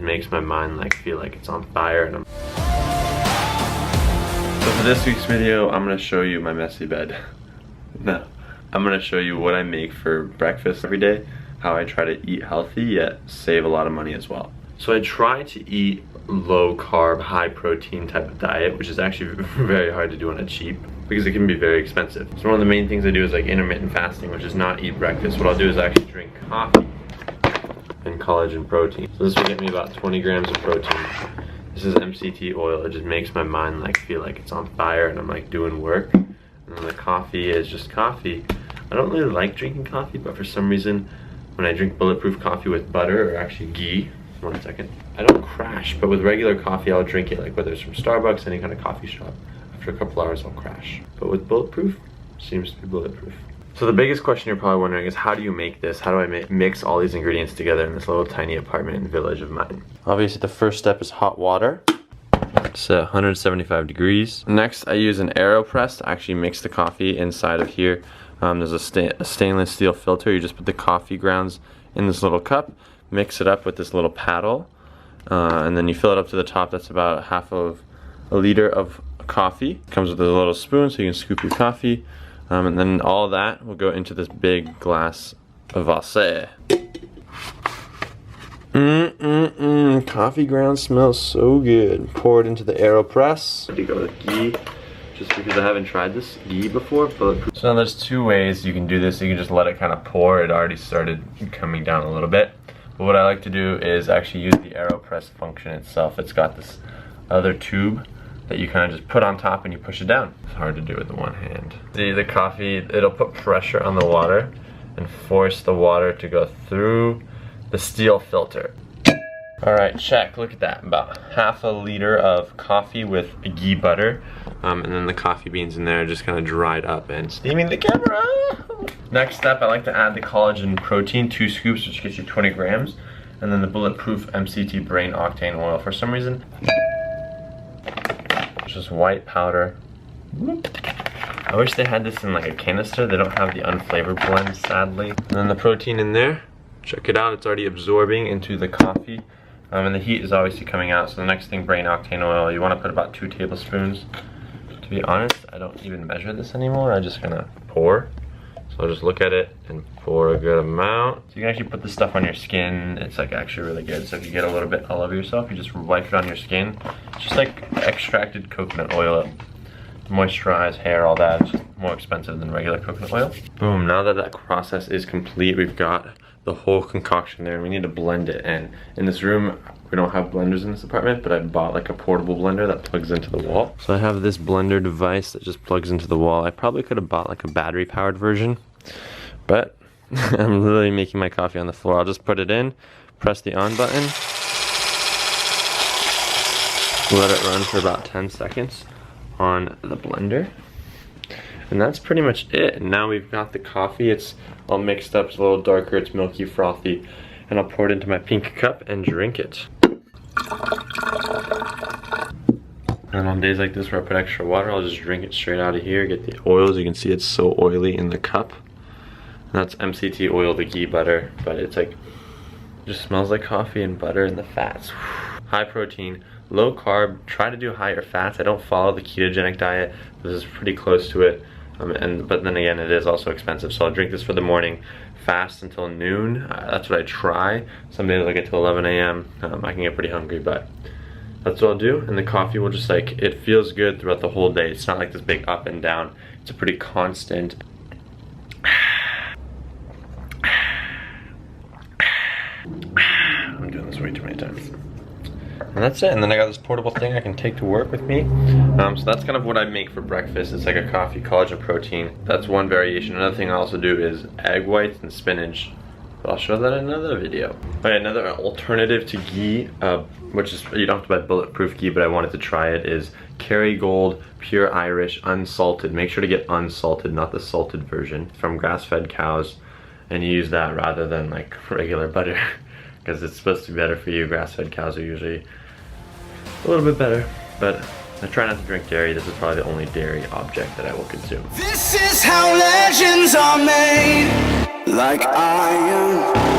makes my mind like feel like it's on fire. And So for this week's video, I'm gonna show you my messy bed. No, I'm gonna show you what I make for breakfast every day, how I try to eat healthy yet save a lot of money as well. So I try to eat low carb, high protein type of diet, which is actually very hard to do on a cheap because it can be very expensive. So one of the main things I do is like intermittent fasting, which is not eat breakfast. What I'll do is actually drink coffee and collagen protein. So this will get me about 20 grams of protein. This is MCT oil. It just makes my mind like feel like it's on fire and I'm like doing work. And then the coffee is just coffee. I don't really like drinking coffee, but for some reason when I drink Bulletproof coffee with butter, or actually ghee, one second, I don't crash, but with regular coffee I'll drink it, like whether it's from Starbucks, any kind of coffee shop. After a couple hours I'll crash. But with Bulletproof, seems to be bulletproof. So the biggest question you're probably wondering is, how do you make this? How do I mix all these ingredients together in this little tiny apartment and village of mine? Obviously the first step is hot water. It's at 175 degrees. Next I use an Aeropress to actually mix the coffee inside of here. There's a stainless steel filter. You just put the coffee grounds in this little cup, mix it up with this little paddle, and then you fill it up to the top. That's about half of a liter of coffee. It comes with a little spoon so you can scoop your coffee, and then all that will go into this big glass of Vasse. Coffee ground smells so good. Pour it into the Aeropress. To go with ghee, just because I haven't tried this ghee before. Bulletproof. So now there's two ways you can do this. You can just let it kind of pour. It already started coming down a little bit. But what I like to do is actually use the Aeropress function itself. It's got this other tube that you kind of just put on top and you push it down. It's hard to do with the one hand. See, the coffee, it'll put pressure on the water and force the water to go through the steel filter. Alright, check, look at that. About half a liter of coffee with ghee butter. And then the coffee beans in there are just kind of dried up and steaming the camera. Next step, I like to add the collagen protein, 2 scoops, which gets you 20 grams. And then the Bulletproof MCT brain octane oil. For some reason, it's just white powder. I wish they had this in like a canister. They don't have the unflavored blend, sadly. And then the protein in there. Check it out, it's already absorbing into the coffee. And the heat is obviously coming out. So the next thing, brain octane oil. You want to put about 2 tablespoons. To be honest, I don't even measure this anymore. I'm just gonna pour. So I'll just look at it and pour a good amount. So you can actually put this stuff on your skin. It's like actually really good. So if you get a little bit all over yourself, you just wipe it on your skin. It's just like extracted coconut oil. Moisturize hair, all that. It's just more expensive than regular coconut oil. Boom, now that that process is complete, we've got the whole concoction there and we need to blend it. And in this room, we don't have blenders in this apartment, but I bought like a portable blender that plugs into the wall. So I have this blender device that just plugs into the wall. I probably could have bought like a battery powered version, but I'm literally making my coffee on the floor. I'll just put it in, press the on button, let it run for about 10 seconds on the blender. And that's pretty much it. And now we've got the coffee. It's all mixed up. It's a little darker. It's milky, frothy. And I'll pour it into my pink cup and drink it. And on days like this where I put extra water, I'll just drink it straight out of here. Get the oils. You can see it's so oily in the cup. And that's MCT oil, the ghee butter. But it's like, it just smells like coffee and butter and the fats. High protein, low carb. Try to do higher fats. I don't follow the ketogenic diet. This is pretty close to it. But then again, it is also expensive. So I'll drink this for the morning, fast until noon. That's what I try. Some days I'll get to 11 a.m. I can get pretty hungry, but that's what I'll do. And the coffee will just like, it feels good throughout the whole day. It's not like this big up and down. It's a pretty constant. I'm doing this way too many times. And that's it. And then I got this portable thing I can take to work with me. So that's kind of what I make for breakfast. It's like a coffee, collagen protein. That's one variation. Another thing I also do is egg whites and spinach. But I'll show that in another video. Okay, another alternative to ghee, which is, you don't have to buy Bulletproof ghee, but I wanted to try it, is Kerrygold Pure Irish Unsalted. Make sure to get unsalted, not the salted version, from grass-fed cows. And you use that rather than like regular butter, because it's supposed to be better for you. Grass-fed cows are usually a little bit better, but I try not to drink dairy. This is probably the only dairy object that I will consume. This is how legends are made, like iron.